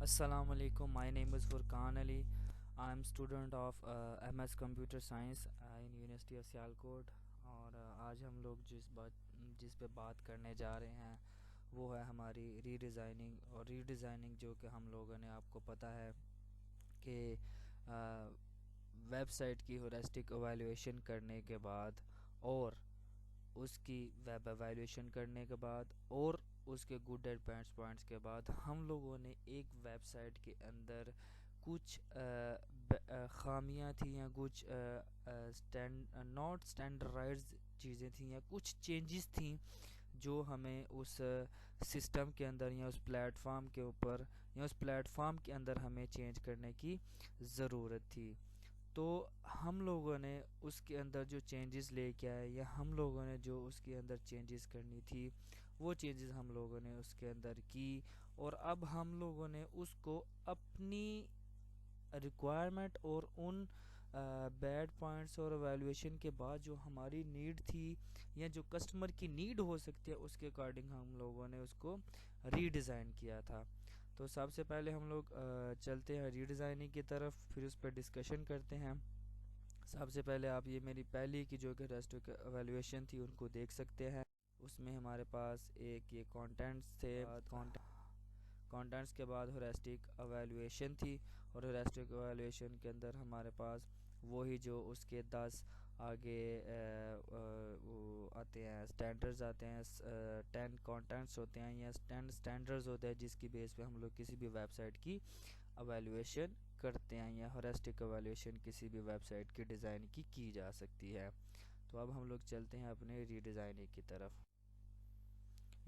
Assalamu alaikum. My name is Furqan Ali. I am student of MS Computer Science in University of Sialkot और आज हम लोग जिस पे बात करने जा रहे हैं वो है हमारी रीडिज़ाइनिंग। और रीडिज़ाइनिंग जो कि हम लोगों ने, आपको पता है कि वेबसाइट की होलिस्टिक एवेलुएशन करने के बाद और उसकी वेब एवेलुएशन करने के बाद और उसके गुड एंड बैड पॉइंट्स के बाद हम लोगों ने एक वेबसाइट के अंदर कुछ खामियां थी या कुछ नॉट स्टैंडर्डाइज्ड चीज़ें थी या कुछ चेंजेस थी जो हमें उस सिस्टम के अंदर या उस प्लेटफॉर्म के ऊपर या उस प्लेटफॉर्म के अंदर हमें चेंज करने की ज़रूरत थी। तो हम लोगों ने उसके अंदर जो चेंजेस लेके आए या हम लोगों ने जो उसके अंदर चेंजेस करनी थी वो चेंजेस हम लोगों ने उसके अंदर की। और अब हम लोगों ने उसको अपनी रिक्वायरमेंट और उन बैड पॉइंट्स और एवेलुएशन के बाद जो हमारी नीड थी या जो कस्टमर की नीड हो सकती है उसके अकॉर्डिंग हम लोगों ने उसको रीडिज़ाइन किया था। तो सबसे पहले हम लोग चलते हैं रीडिज़ाइनिंग की तरफ, फिर उस पर डिस्कशन करते हैं। सबसे पहले आप ये मेरी पहली की जो कि रेस्टो एवेलुएशन थी उनको देख सकते हैं। उसमें हमारे पास एक ये कंटेंट्स थे, कंटेंट्स के बाद होलिस्टिक एवेलुएशन थी और होलिस्टिक एवेलुएशन के अंदर हमारे पास वही जो उसके 10 आगे वो आते हैं, स्टैंडर्ड्स आते हैं, 10 कंटेंट्स होते हैं या 10 स्टैंडर्ड्स होते हैं जिसकी बेस पे हम लोग किसी भी वेबसाइट की एवेलुएशन करते हैं या होलिस्टिक एवेलुएशन किसी भी वेबसाइट की डिज़ाइन की जा सकती है। तो अब हम लोग चलते हैं अपने रीडिज़ाइनिंग की तरफ।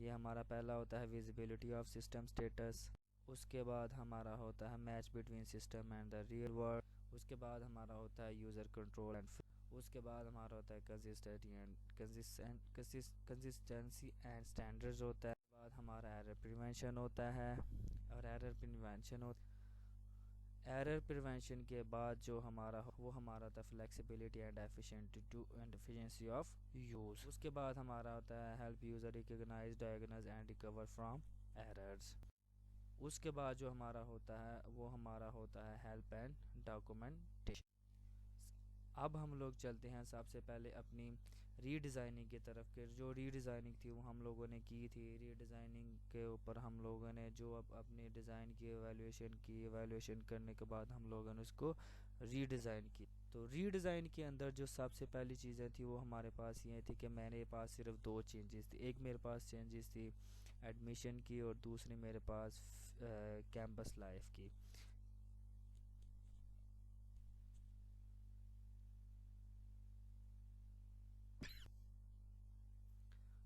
ये हमारा पहला होता है विजिबिलिटी ऑफ सिस्टम स्टेटस। उसके बाद हमारा होता है match between system and the real world. उसके बाद हमारा होता है यूज़र कंट्रोल एंड उसके बाद हमारा होता है कंसिस्टेंसी एंड स्टैंडर्ड्स होता है। उसके बाद हमारा एरर प्रिवेंशन होता है और एरर प्रिवेंशन के बाद जो हमारा वो हमारा था flexibility and efficiency of use. उसके बाद हमारा होता है help user recognise, diagnose and recover from errors. उसके बाद जो हमारा होता है वो हमारा होता है हेल्प एंड डॉक्यूमेंटेशन। अब हम लोग चलते हैं सबसे पहले अपनी रीडिज़ाइनिंग की तरफ के। जो रीडिज़ाइनिंग थी वो हम लोगों ने की थी। रीडिज़ाइनिंग के ऊपर हम लोगों ने जो अब अपने डिज़ाइन की एवेलुएशन करने के बाद हम लोगों ने उसको रीडिज़ाइन की। तो रीडिज़ाइन के अंदर जो सबसे पहली चीज़ें थी वो हमारे पास ये थी कि मेरे पास सिर्फ दो चेंजेस थी। एक मेरे पास चेंजेस थी एडमिशन की और दूसरी मेरे पास कैंपस लाइफ की।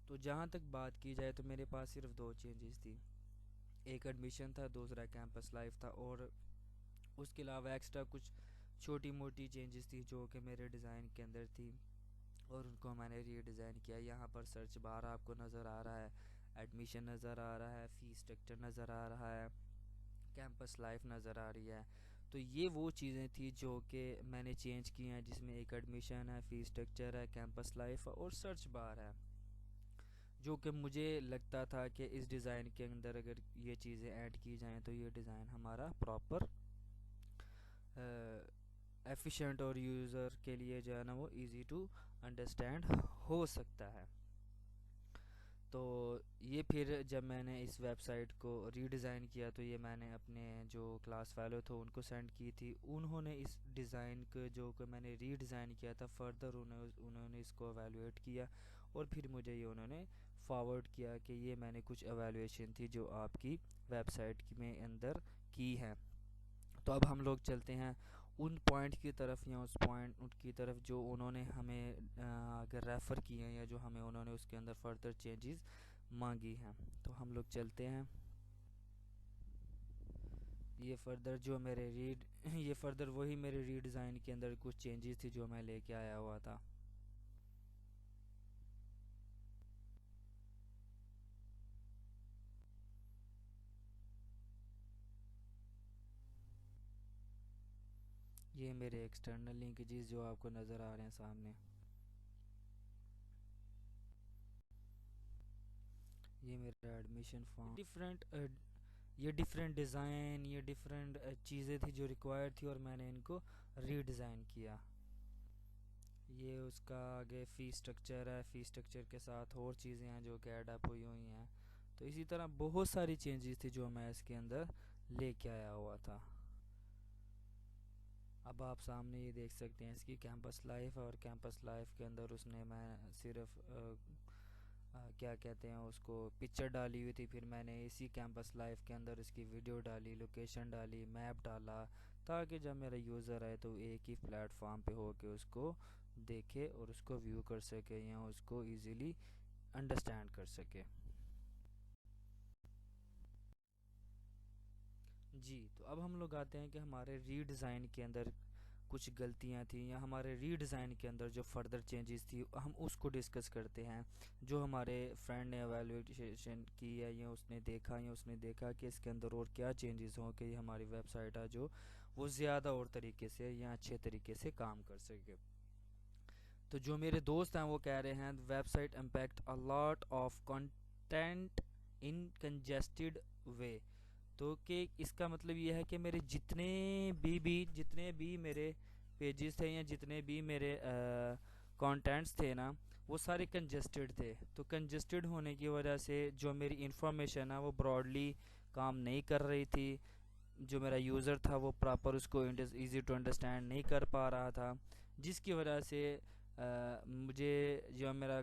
तो जहाँ तक बात की जाए तो मेरे पास सिर्फ दो चेंजेस थी, एक एडमिशन था, दूसरा कैंपस लाइफ था। और उसके अलावा एक्स्ट्रा कुछ छोटी मोटी चेंजेस थी जो कि मेरे डिज़ाइन के अंदर थी और उनको मैंने रीडिज़ाइन किया। यहाँ पर सर्च बार आपको नज़र आ रहा है, एडमिशन नज़र आ रहा है, फ़ीस स्ट्रक्चर नज़र आ रहा है, कैंपस लाइफ नज़र आ रही है। तो ये वो चीज़ें थी जो कि मैंने चेंज की हैं, जिसमें एक एडमिशन है, फ़ीस स्ट्रक्चर है, कैंपस लाइफ और सर्च बार है। जो कि मुझे लगता था कि इस डिज़ाइन के अंदर अगर ये चीज़ें ऐड की जाएँ तो ये डिज़ाइन हमारा प्रॉपर एफिशिएंट और यूज़र के लिए जो है ना वो इजी टू अंडरस्टैंड हो सकता है। तो ये फिर जब मैंने इस वेबसाइट को रीडिज़ाइन किया तो ये मैंने अपने जो क्लास फेलो थे उनको सेंड की थी। उन्होंने इस डिज़ाइन को जो कि मैंने रीडिज़ाइन किया था फर्दर उन्होंने इसको एवेलुएट किया और फिर मुझे ये उन्होंने फॉरवर्ड किया कि ये मैंने कुछ एवेलुएशन थी जो आपकी वेबसाइट में अंदर की है। तो अब हम लोग चलते हैं उन पॉइंट की तरफ या उस पॉइंट उनकी तरफ जो उन्होंने हमें अगर रेफ़र किए हैं या जो हमें उन्होंने उसके अंदर फर्दर चेंजेस मांगी हैं। तो हम लोग चलते हैं। ये फर्दर जो मेरे रीड ये फर्दर वही मेरे रीडिज़ाइन के अंदर कुछ चेंजेस थी जो मैं लेके आया हुआ था। ये मेरे एक्सटर्नल लिंकेजेस जो आपको नज़र आ रहे हैं सामने, ये मेरा एडमिशन फॉर्म। डिफरेंट ये डिफरेंट डिज़ाइन, ये डिफरेंट चीज़ें थी जो रिक्वायर्ड थी और मैंने इनको रीडिज़ाइन किया। ये उसका आगे फ़ी स्ट्रक्चर है, फ़ी स्ट्रक्चर के साथ और चीज़ें हैं जो कि ऐड अप हुई हुई हैं। तो इसी तरह बहुत सारी चेंजेस थी जो मैं इसके अंदर लेके आया हुआ था। अब आप सामने ये देख सकते हैं इसकी कैंपस लाइफ, और कैंपस लाइफ के अंदर उसने मैं सिर्फ क्या कहते हैं उसको पिक्चर डाली हुई थी। फिर मैंने इसी कैंपस लाइफ के अंदर इसकी वीडियो डाली, लोकेशन डाली, मैप डाला, ताकि जब मेरा यूज़र आए तो एक ही प्लेटफॉर्म पे हो के उसको देखे और उसको व्यू कर सके या उसको इजीली अंडरस्टैंड कर सके। जी, तो अब हम लोग आते हैं कि हमारे रीडिज़ाइन के अंदर कुछ गलतियां थी या हमारे रीडिज़ाइन के अंदर जो फर्दर चेंजेस थी हम उसको डिस्कस करते हैं। जो हमारे फ्रेंड ने एवेलुएशन की है या उसने देखा कि इसके अंदर और क्या चेंजेस हों कि हमारी वेबसाइट है जो वो ज़्यादा और तरीके से या अच्छे तरीके से काम कर सके। तो जो मेरे दोस्त हैं वो कह रहे हैं website impact a lot of content in congested way. तो कि इसका मतलब ये है कि मेरे जितने भी मेरे पेजेस थे या जितने भी मेरे कंटेंट्स थे ना, वो सारे कंजेस्टेड थे। तो कंजेस्टेड होने की वजह से जो मेरी इंफॉर्मेशन है वो ब्रॉडली काम नहीं कर रही थी। जो मेरा यूज़र था वो प्रॉपर उसको इजी टू अंडरस्टैंड नहीं कर पा रहा था, जिसकी वजह से मुझे जो मेरा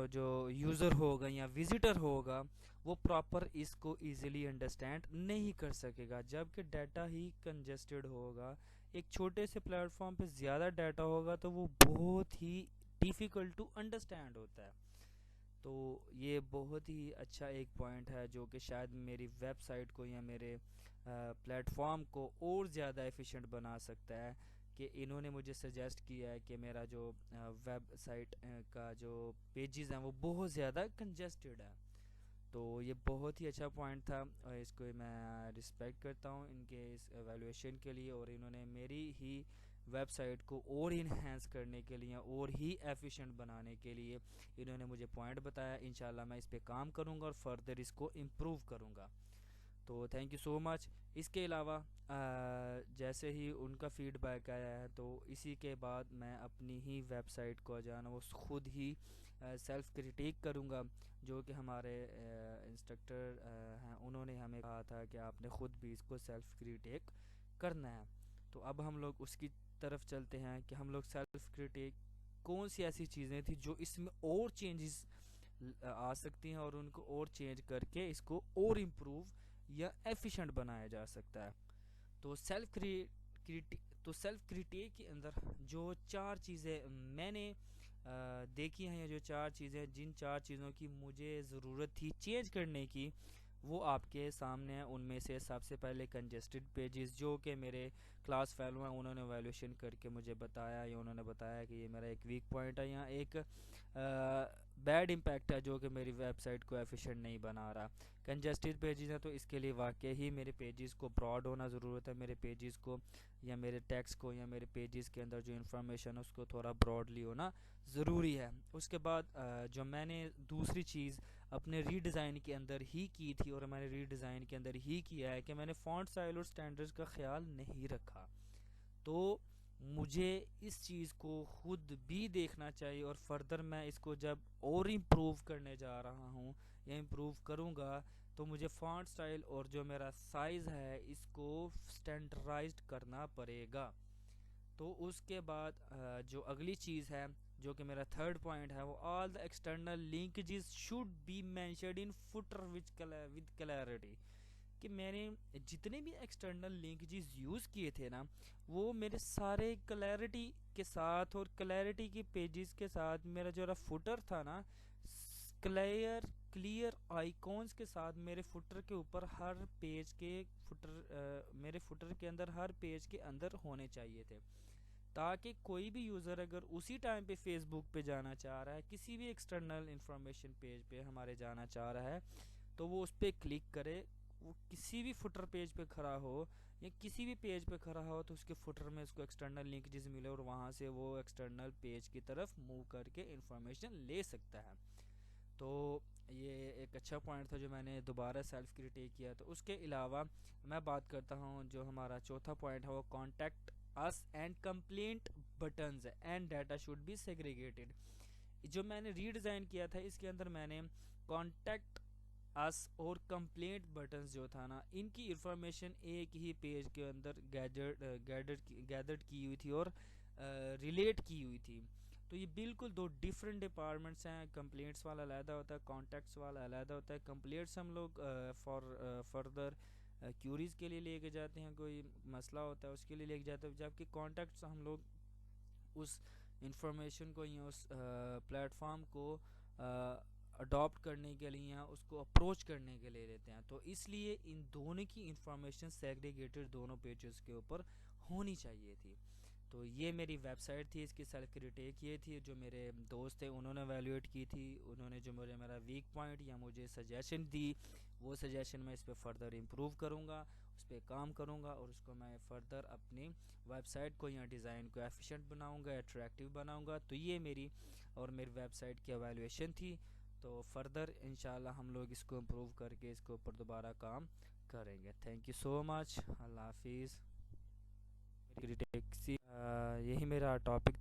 जो यूज़र होगा या विज़िटर होगा वो प्रॉपर इसको इजीली अंडरस्टैंड नहीं कर सकेगा। जबकि डाटा ही कंजेस्टेड होगा, एक छोटे से प्लेटफॉर्म पे ज़्यादा डाटा होगा तो वो बहुत ही डिफ़िकल्ट टू अंडरस्टैंड होता है। तो ये बहुत ही अच्छा एक पॉइंट है जो कि शायद मेरी वेबसाइट को या मेरे प्लेटफॉर्म को और ज़्यादा एफिशिएंट बना सकता है। कि इन्होंने मुझे सजेस्ट किया है कि मेरा जो वेबसाइट का जो पेजेस हैं वो बहुत ज़्यादा कंजेस्टेड है। तो ये बहुत ही अच्छा पॉइंट था और इसको मैं रिस्पेक्ट करता हूँ इनके इस एवेलुएशन के लिए। और इन्होंने मेरी ही वेबसाइट को और इन्हेंस करने के लिए और ही एफिशिएंट बनाने के लिए इन्होंने मुझे पॉइंट बताया। इंशाल्लाह मैं इस पे काम करूँगा और फर्दर इसको इम्प्रूव करूँगा। तो थैंक यू सो मच। इसके अलावा जैसे ही उनका फीडबैक आया है तो इसी के बाद मैं अपनी ही वेबसाइट को जाना वो खुद ही सेल्फ क्रिटिक करूँगा। जो कि हमारे इंस्ट्रक्टर हैं उन्होंने हमें कहा था कि आपने ख़ुद भी इसको सेल्फ क्रिटिक करना है। तो अब हम लोग उसकी तरफ चलते हैं कि हम लोग सेल्फ क्रिटिक कौन सी ऐसी चीज़ें थी जो इसमें और चेंजेस आ सकती हैं और उनको और चेंज करके इसको और इम्प्रूव या एफिशिएंट बनाया जा सकता है। तो सेल्फ क्रिटिक के अंदर जो चार चीज़ें मैंने देखी हैं या जो चार चीज़ें जिन चार चीज़ों की मुझे ज़रूरत थी चेंज करने की वो आपके सामने है। उनमें से सबसे पहले कंजेस्टेड पेजेस जो कि मेरे क्लास फेलो हैं उन्होंने वैल्यूएशन करके मुझे बताया या उन्होंने बताया कि ये मेरा एक वीक पॉइंट है या एक बैड इम्पैक्ट है जो कि मेरी वेबसाइट को एफिशिएंट नहीं बना रहा। कंजेस्टेड पेजेस हैं तो इसके लिए वाकई ही मेरे पेजेस को ब्रॉड होना ज़रूरत है। मेरे पेजेस को या मेरे टेक्स्ट को या मेरे पेजेस के अंदर जो इन्फॉर्मेशन है उसको थोड़ा ब्रॉडली होना ज़रूरी है। उसके बाद जो मैंने दूसरी चीज़ अपने रीडिज़ाइन के अंदर ही की थी और मैंने रीडिज़ाइन के अंदर ही किया है कि मैंने फ़ॉन्ट स्टाइल और स्टैंडर्ड्स का ख्याल नहीं रखा। तो मुझे इस चीज़ को ख़ुद भी देखना चाहिए और फर्दर मैं इसको जब और इम्प्रूव करने जा रहा हूँ या इम्प्रूव करूँगा तो मुझे फ़ॉन्ट स्टाइल और जो मेरा साइज़ है इसको स्टैंडर्डाइज्ड करना पड़ेगा। तो उसके बाद जो अगली चीज़ है जो कि मेरा थर्ड पॉइंट है वो all the external linkages should be mentioned in footer with clarity. कि मैंने जितने भी एक्सटर्नल लिंकेजेस यूज़ किए थे ना वो मेरे सारे क्लैरिटी के साथ और क्लैरिटी के पेजेस के साथ मेरा जो फुटर था ना क्लियर आइकॉन्स के साथ मेरे फुटर के ऊपर हर पेज के मेरे फुटर के अंदर हर पेज के अंदर होने चाहिए थे। ताकि कोई भी यूज़र अगर उसी टाइम पे फेसबुक पे जाना चाह रहा है किसी भी एक्सटर्नल इंफॉर्मेशन पेज पे हमारे जाना चाह रहा है तो वो उस पर क्लिक करे। वो किसी भी फुटर पेज पे खड़ा हो या किसी भी पेज पे खड़ा हो तो उसके फुटर में उसको एक्सटर्नल लिंक जिस मिले और वहाँ से वो एक्सटर्नल पेज की तरफ मूव करके इंफॉर्मेशन ले सकता है। तो ये एक अच्छा पॉइंट था जो मैंने दोबारा सेल्फ क्रिटिक किया। तो उसके अलावा मैं बात करता हूँ, जो हमारा चौथा पॉइंट है वो contact us and complaint buttons and data should be segregated. जो मैंने रीडिज़ाइन किया था इसके अंदर मैंने कॉन्टैक्ट अस और कंप्लेंट बटन्स जो था ना, इनकी इंफॉर्मेशन एक ही पेज के अंदर गैदर्ड की हुई थी और रिलेट की हुई थी। तो ये बिल्कुल दो डिफरेंट डिपार्टमेंट्स हैं। कंप्लेंट्स वाला अलहदा होता है, कॉन्टैक्ट्स वाला अलहदा होता है। कंप्लेंट्स हम लोग फॉर फर्दर क्यूरीज़ के लिए लेके जाते हैं, कोई मसला होता है उसके लिए लेके जाते हैं, जबकि कॉन्टैक्ट्स हम लोग उस इंफॉर्मेशन को या उस प्लेटफॉर्म को अडॉप्ट करने के लिए या उसको अप्रोच करने के लिए लेते हैं। तो इसलिए इन दोनों की इंफॉर्मेशन सेग्रीगेटेड दोनों पेजेस के ऊपर होनी चाहिए थी। तो ये मेरी वेबसाइट थी, इसकी सेल्फ क्रिटिक ये थी। जो मेरे दोस्त थे उन्होंने वैल्यूएट की थी, उन्होंने जो मेरा वीक पॉइंट या मुझे सजेशन दी, वो सजेशन मैं इस पर फर्दर इम्प्रूव करूँगा, उस पर काम करूँगा और उसको मैं फर्दर अपनी वेबसाइट को या डिज़ाइन को एफिशिएंट बनाऊँगा, अट्रैक्टिव बनाऊँगा। तो ये मेरी और मेरी वेबसाइट की एवेलुएशन थी। तो फर्दर इंशाल्लाह हम लोग इसको इम्प्रूव करके इसके ऊपर दोबारा काम करेंगे। थैंक यू सो मच, अल्लाह हाफिज़। यही मेरा टॉपिक था।